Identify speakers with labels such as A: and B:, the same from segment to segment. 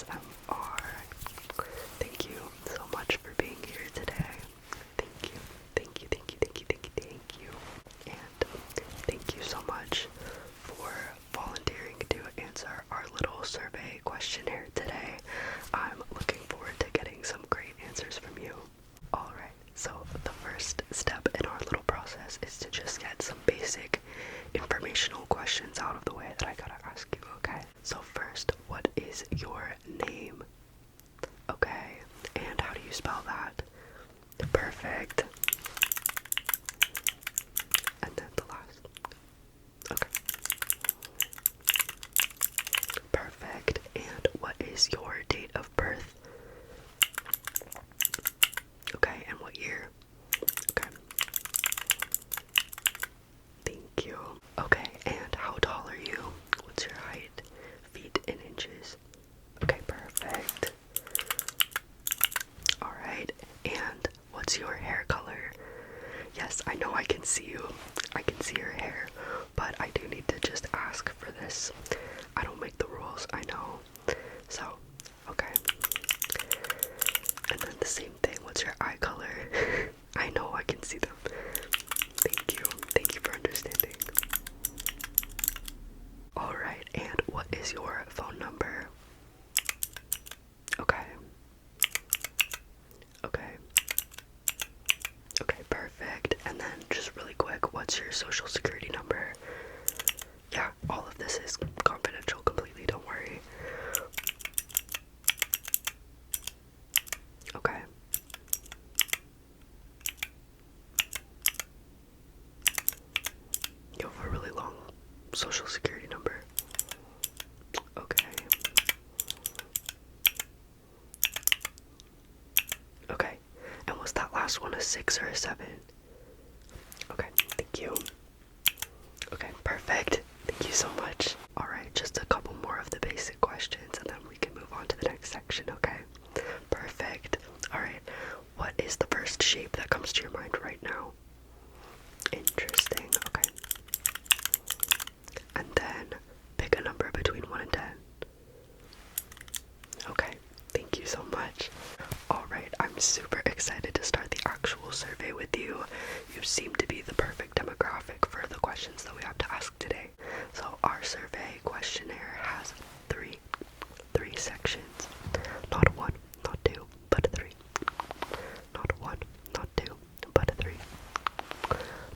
A: NoWaySMR. Thank you so much for being here today. Thank you, thank you, thank you, thank you, thank you, thank you. And thank you so much for volunteering to answer our little survey questionnaire today. I'm looking forward to getting some great answers from you. Alright, so the first step in our little process is to just get some basic informational questions out of the way that I gotta ask you, okay? So first, what is your name? Okay, and how do you spell that? Perfect. And then the last. Okay. Perfect. And what is your date of birth? Okay, and what year? Okay. Thank you. Okay, and how tall are you? What's your height? Feet in inches. Okay, perfect. Alright, and what's your hair color? Yes, I know I can see you. I can see your hair, but I do need to just ask for this. I don't make the rules, I know. So, okay. And then the same thing, what's your eye color? I know I can see them. Thank you. Thank you for understanding. Alright, and what is your phone number? Okay. Okay. Okay, perfect. And then just really quick, what's your social security number? Yeah, all of this is confidential completely, don't worry. Okay. You have a really long social security number. Okay. Okay. And was that last one a 6 or a 7? Okay, thank you. Okay, perfect. Thank you so much. Alright, just a couple more of the basic questions and then we can move on to the next section, okay? Perfect. Alright, what is the first shape that comes to your mind right now? Interesting, okay. And then pick a number between 1 and 10. Okay, thank you so much. Alright, I'm super excited to start the actual survey with you. You seem to be the perfect demographic for the questions that we have to ask today. So our survey questionnaire has three sections. Not one, not two, but 3. Not one, not two, but 3.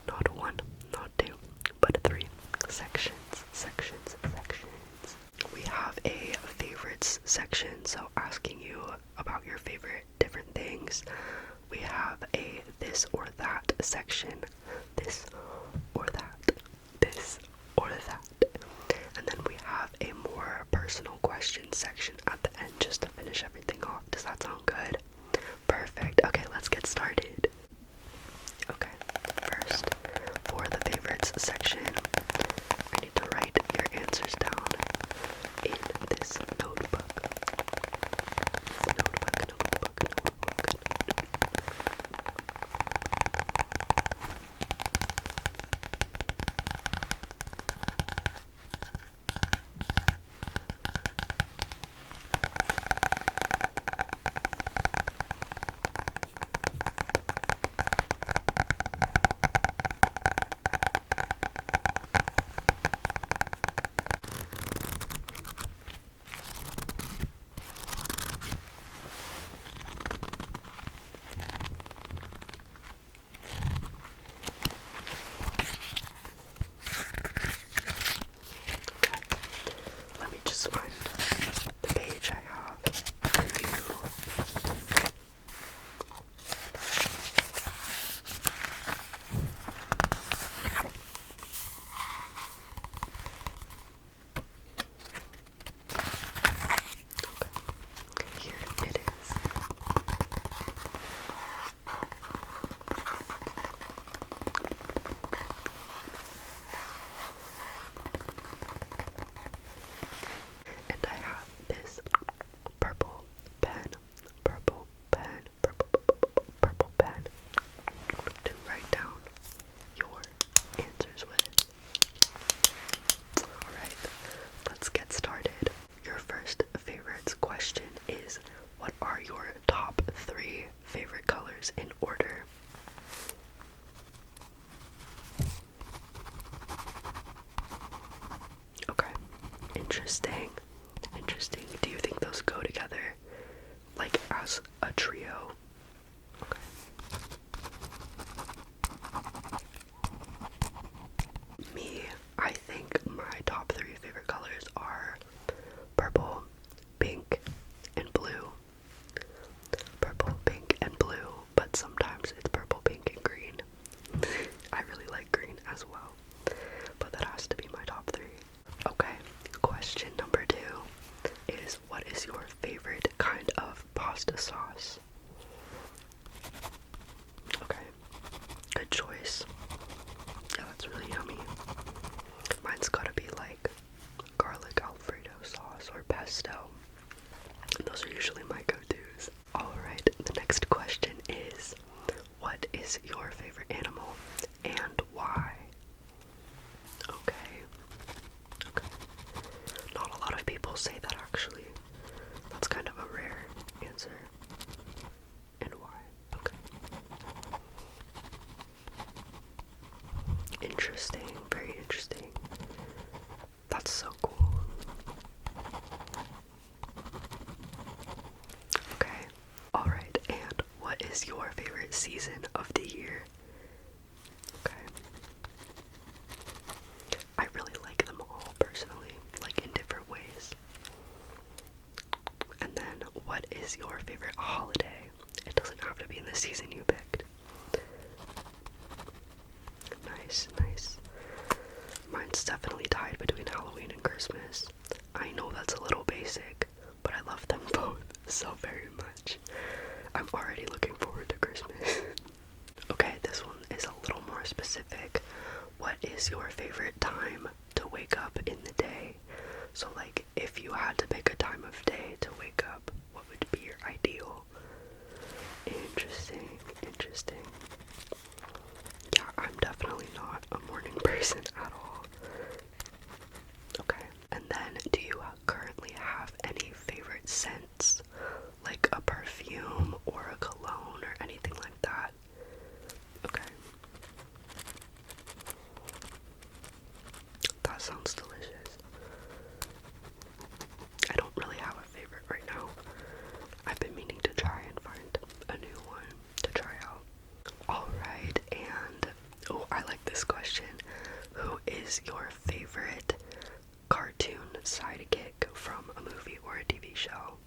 A: Not one, not two, but 3. Sections. We have a favorites section, so asking you about your favorite different things. We have a this or that section. This or that. This or that. And then we have a more personal question section at the end just to finish everything off. Does that sound good? Perfect. Okay, let's get started. Okay, first, for the favorites section, I need to write your answers down in this notebook. Let me just find the page I have for you. Okay, here it is. Interesting. Interesting. Do you think those go together? Like as a trio? Okay. Me, I think my top 3 favorite colors are purple, pink, and blue. Purple, pink, and blue, but sometimes it's purple, pink, and green. I really like green as well, but that has to be my top 3. Okay, question number 2 is, what is your favorite kind of pasta sauce? Okay, good choice. Yeah, that's really yummy. Mine's gotta be like garlic Alfredo sauce or pesto. Those are usually my go-tos. Alright, the next question is, what is your favorite animal and why? Okay. Okay. Not a lot of people say that actually. That's kind of a rare answer. And why? Okay. Interesting, very interesting. That's so cool. Okay. Alright, and what is your favorite season of the year? Okay. I really like them all personally, like in different ways. And then, what is your favorite holiday? It doesn't have to be in the season you picked. Nice, nice. Mine's definitely tied between Halloween and Christmas. I know that's a little basic, but I love them both so very much. I'm already looking forward to Christmas. Okay, this one is a little more specific. What is your favorite time to wake up in the day? So like, if you had to pick a time of day to wake up, what would be your ideal? Interesting, interesting. Yeah, I'm definitely not a morning person at all. Okay, and then do you currently have any favorite scents? Like a perfume or a cologne or anything like that? Okay. That sounds delicious. I don't really have a favorite right now. I've been meaning to try and find a new one to try out. Alright, and oh, I like this question. Who is your favorite cartoon sidekick from a movie or a TV show?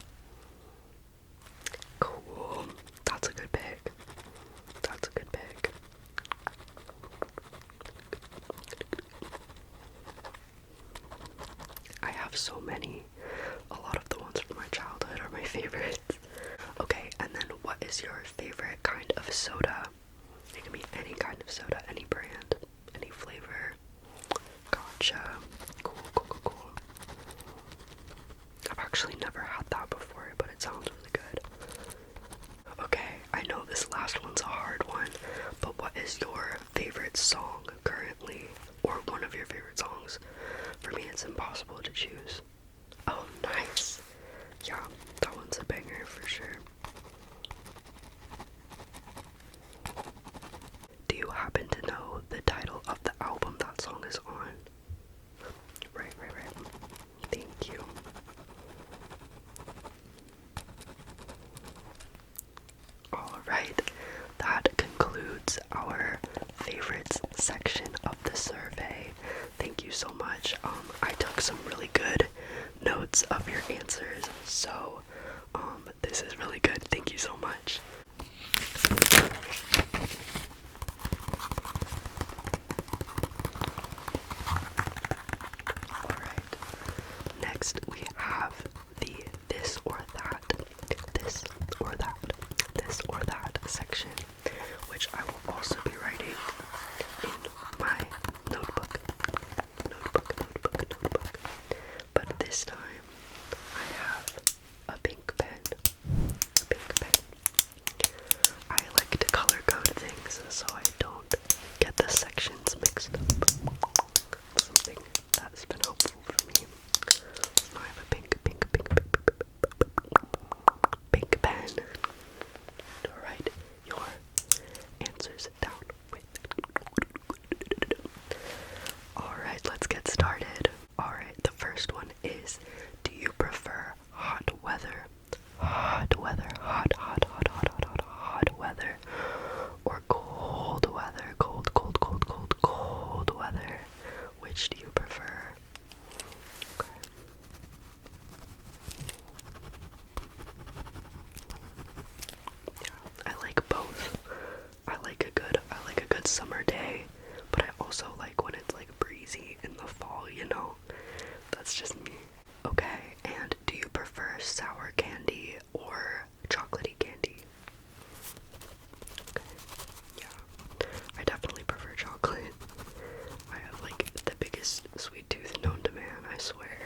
A: Cool. That's a good pick. That's a good pick. I have so many. A lot of the ones from my childhood are my favorites. Okay, and then what is your favorite kind of soda? It can be any kind of soda, any brand, any flavor. Gotcha. Cool, cool, cool, cool. I've actually never had that before, but it sounds really good. Okay, I know this last one's a hard one, but what is your favorite song currently? Or one of your favorite songs? For me, it's impossible to choose. Oh, nice. Yeah, that one's a banger for sure. Do you happen to know the title of the album that song is on? Right. Thank you. Alright, that concludes our favorites section of the survey. Thank you so much. I took some really good notes of your answers, so this is really good. Thank you so much. Alright, next we have the this or that section, which I will also be writing in my notebook. But this time I have a pink pen. I like to color code things so I don't get the sections mixed up. Something that's been helpful for me. So I have a pink pen to write your answers down with. Alright, let's get started. Alright, the first one is, That's just me. Okay, and do you prefer sour candy or chocolatey candy? Okay, yeah. I definitely prefer chocolate. I have like the biggest sweet tooth known to man, I swear.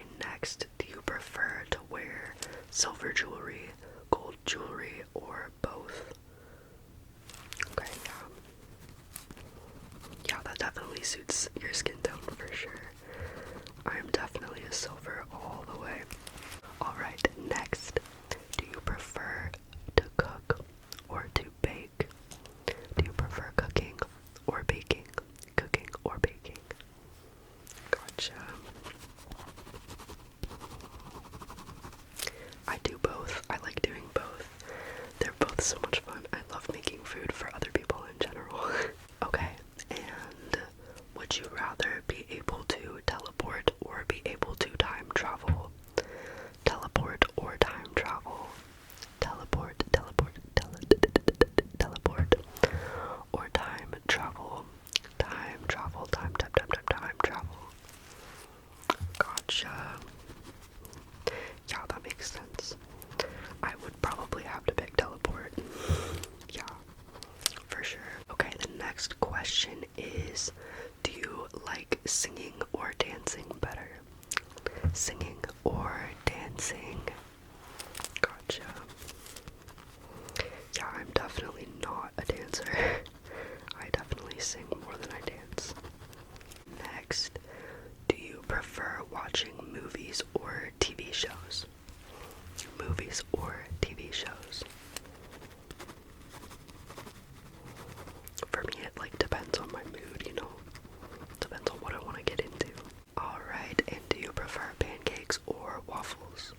A: And next, do you prefer to wear silver jewelry, gold jewelry, or both? Okay, yeah. Yeah, that definitely suits your skin tone for sure. I am definitely a silver all the way. Alright, next. Do you prefer to cook or to bake? Do you prefer cooking or baking? Cooking or baking? Gotcha. I do both. I like doing both. They're both so much fun. I love making food for other people in general. Okay, and would you rather be able to teleport or be able to time travel? Teleport or time travel? Teleport, teleport, or time travel? Time travel, time travel. Gotcha. Yeah, that makes sense. I would probably have to pick teleport. Yeah, for sure. Okay, the next question is, do you like singing or dancing better? Singing or dancing? Gotcha. Yeah, I'm definitely not a dancer. I definitely sing more than I dance. Next, do you prefer watching movies or TV shows? Movies or TV shows? For me, it like depends on my mood, you know? Depends on what I want to get into. Alright, and do you prefer pancakes or waffles?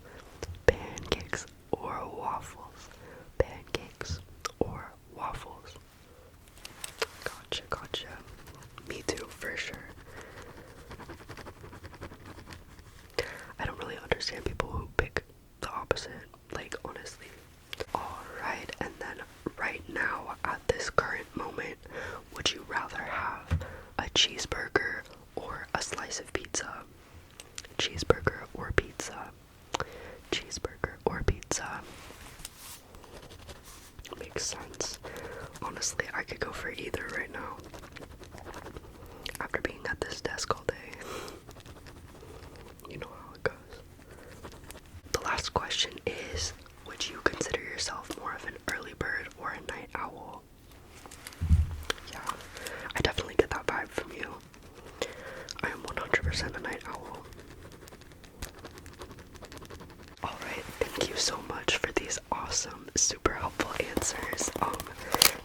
A: Pancakes or waffles? Pancakes or waffles? Gotcha, gotcha. Me too, for sure. I don't really understand people who pick the opposite, like, honestly. Alright, and then right now, at this current moment, would you rather have a cheeseburger or a slice of pizza? Cheeseburger or pizza? Cheeseburger or pizza? Makes sense. Honestly, I could go for either right now. After being at this desk all day. You know how it goes. The last question is, would you consider yourself more of an early bird or a night owl? Yeah, I definitely get that vibe from you. I am 100% a night owl. Alright, thank you so much for these awesome, super helpful answers.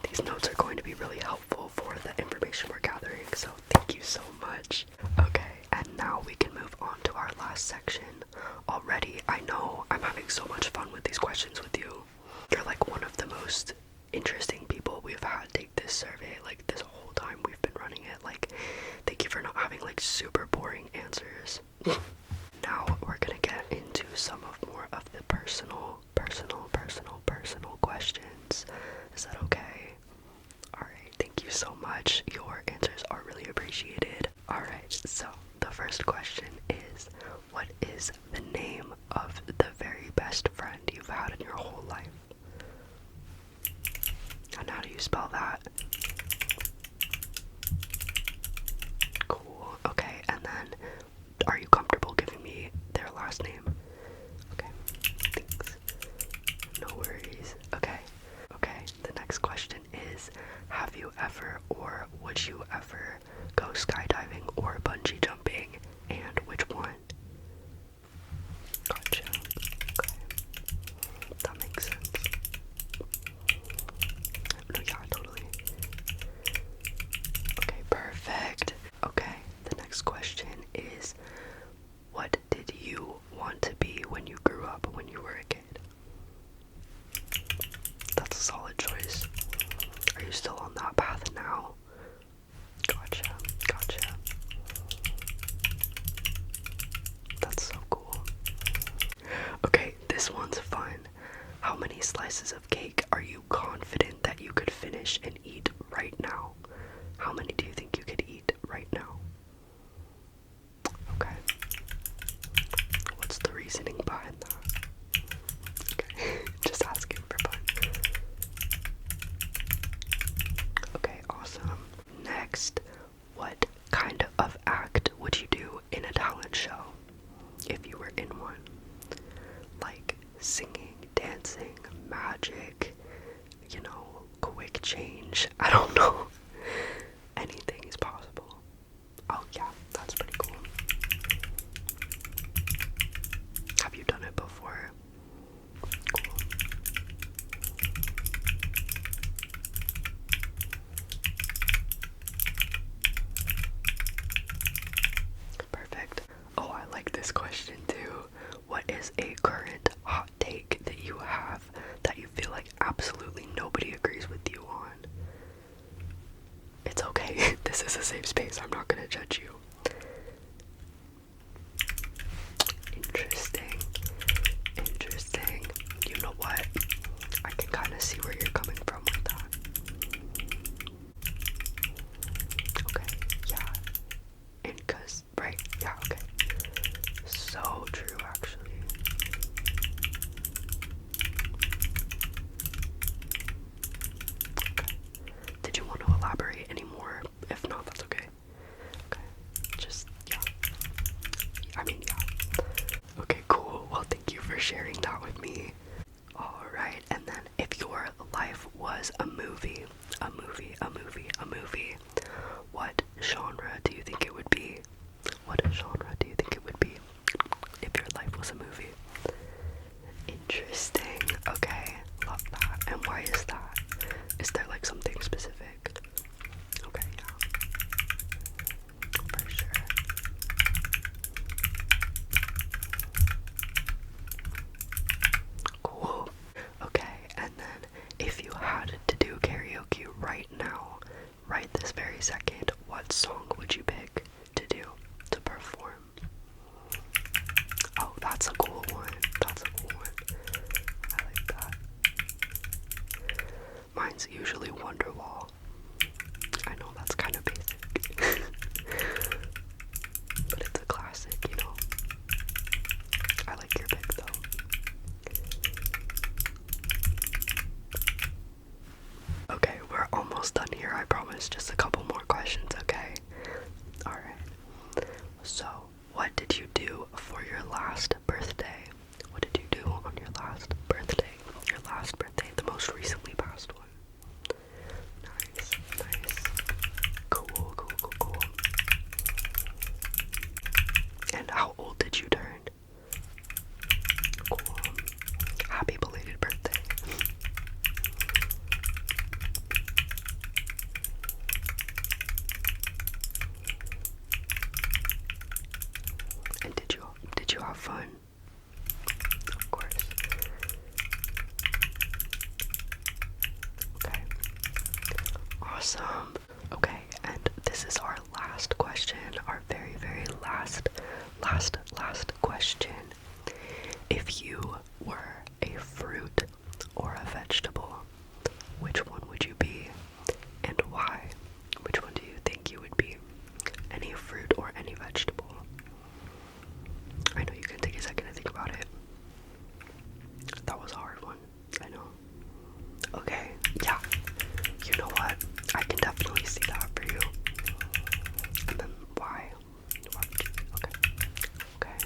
A: These notes are going to be really helpful for the information we're gathering, so thank you so much. Okay, and now we can move on to our last section. Already, I know I'm having so much fun with these questions with you. You're like one of the most interesting people we've had take this survey, like this whole time we've been running it. Like, thank you for not having like super boring answers. Now we're gonna get into some of more of the personal questions. Is that okay? Alright, thank you so much. Your answers are really appreciated. Alright, so the first question is, what is the name of the very best friend you've had in your whole life? And how do you spell that? Cool. Okay, and then are you comfortable giving me their last name? Okay, thanks. No worries. Okay. Okay, the next question is, have you ever or would you ever go skydiving or bungee jumping, and which one? Gotcha. Okay. That makes sense. No, yeah, totally. Okay, perfect. Okay, the next question is, what did you want to be when you grew up, when you were a kid? That's a solid choice. Are you still on that path now? Gotcha, gotcha. That's so cool. Okay, this one's fun. How many slices of cake are you confident that you could finish and eat right now? How many do you think you could eat right now? Okay. reasoning behind that? Okay, just asking for fun. Okay, awesome. Next, what kind of act would you do in a talent show if you were in one? Like singing, dancing, magic, quick change. I don't know. Anything is possible. Oh yeah, that's pretty cool. Have you done it before? Cool. Perfect. Oh, I like this question too. What is a current hot take that you have that you feel like absolutely nobody agrees with you on? It's okay. This is a safe space. I'm not gonna judge you. Interesting. Interesting. You know what? I can kind of see where you're coming from with that. Okay, yeah. And cause, right, yeah, okay. So true, actually. Okay. Did you want to elaborate any more? If not, that's okay. Okay. Just, yeah. I mean, yeah. Okay, cool. Well, thank you for sharing that with me. Alright, and then if your life was a movie, what genre do you think it would be? What genre do you think it would be if your life was a movie? Interesting. Okay, love that. And why is that? Is there like something specific? Okay, yeah. For sure. Cool. Okay, and then if you had to do karaoke right now, right this very second, what song would you pick to do, to perform? Oh, that's a cool one. That's a cool one. I like that. Mine's usually Wonderwall. I know that's kind of basic. But it's a classic, I like your pick though. Okay, we're almost done here, I promise. Just a couple more questions, okay? Alright. So, what did you do for your last birthday? What did you do on your last birthday? Your last birthday, the most recently past one. Nice, nice. Cool. And how old did you turn? Cool. Happy belated birthday. And did you have fun? Of course. Okay. Awesome. Okay, and this is our last question, our very, very last question. If you were a fruit or a vegetable, which one would you be, and why? Which one do you think you would be? Any fruit or any vegetable? I know you can take a second to think about it. That was a hard one, I know. Okay, yeah. You know what? I can definitely see that for you. And then why? Why would you? Okay.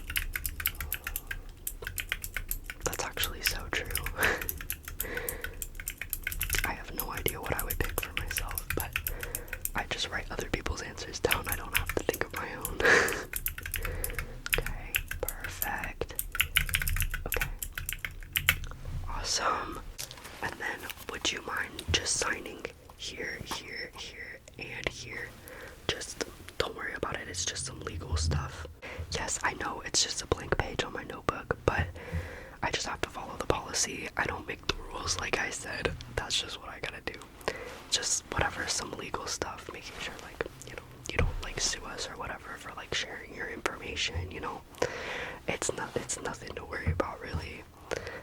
A: That's actually so true. I have no idea what I would pick for myself, but I just write other people's answers down. I don't have to think of my own. Okay, perfect. Okay. Awesome. And then, would you mind just signing here, and here? Just don't worry about it. It's just some legal stuff. Yes, I know it's just a blank page on my notebook, but I just have to follow the policy. I don't make the rules, like I said. That's just what I gotta do. Just whatever, some legal stuff, making sure you don't sue us or whatever for sharing your information. It's nothing to worry about, really.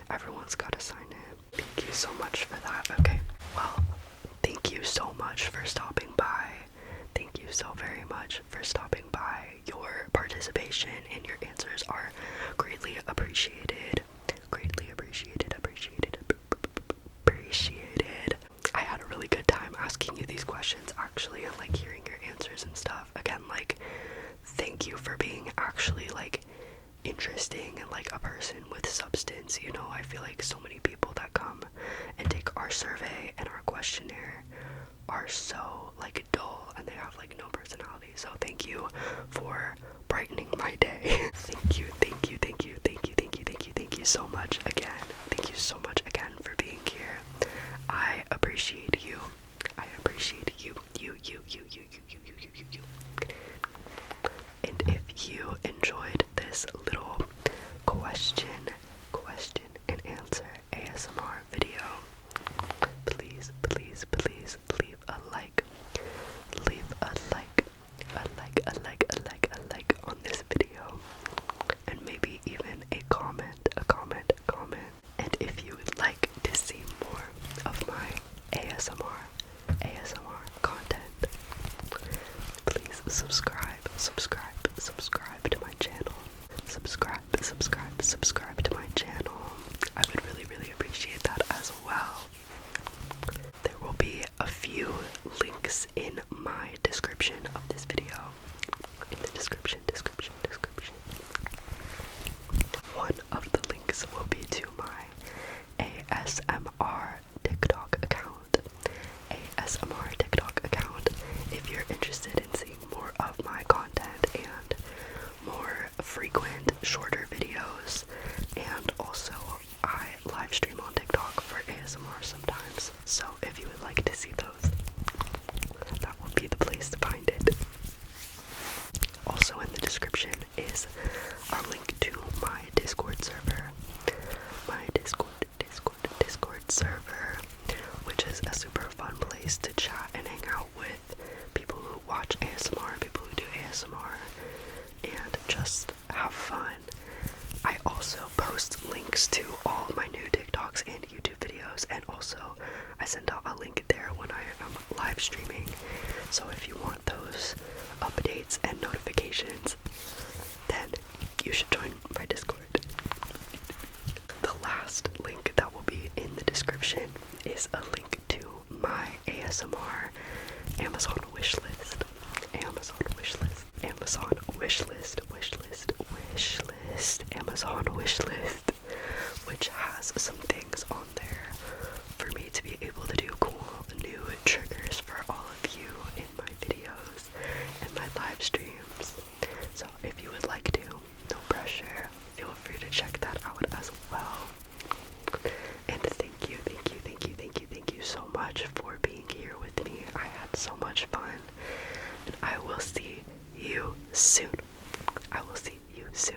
A: Everyone's gotta sign it. Thank you so much for that. Okay, well, thank you so much for stopping by. Thank you so very much for stopping by. Your participation and your answers are greatly appreciated. appreciated. Greatly appreciated. Appreciated. I had a really good time asking you these questions actually, and like hearing your answers and stuff. Again, like, thank you for being actually like interesting and like a person with substance. You know, I feel like so many people that come and take our survey and our questionnaire are so like dull and they have like no personality. So thank you for brightening my day. Thank you so much again. Thank you so much again for being here. I appreciate you. I appreciate you. You. And if you enjoyed this little question and answer ASMR video, please leave a like. Leave a like on this video. And maybe even a comment. And if you would like to see more of my ASMR content, please subscribe to my channel. Subscribe to my channel. I would really appreciate that as well. There will be a few links in my description of this video. In the description. One of the links will be to my ASMR TikTok account. If you're interested in seeing more of my content and more frequent, shorter videos, and also I live stream on TikTok for ASMR sometimes. So if you would like to see those, that would be the place to find it. Also in the description is a link to my Discord server. My Discord server, which is a super fun place to chat and hang out with people who watch ASMR, people who do ASMR, and just have fun. I also post links to all of my new TikToks and YouTube videos, and also I send out a link there when I am live streaming. So if you want those updates and notifications, then you should join my Discord. The last link that will be in the description is a link to my ASMR Amazon wishlist. Amazon wishlist, which has some things on there for me to be able to do cool new triggers for all of you in my videos and my live streams. So if you would like to, no pressure, feel free to check that out as well. And thank you so much for being here with me. I had so much fun, and I will see you soon. I will see you soon.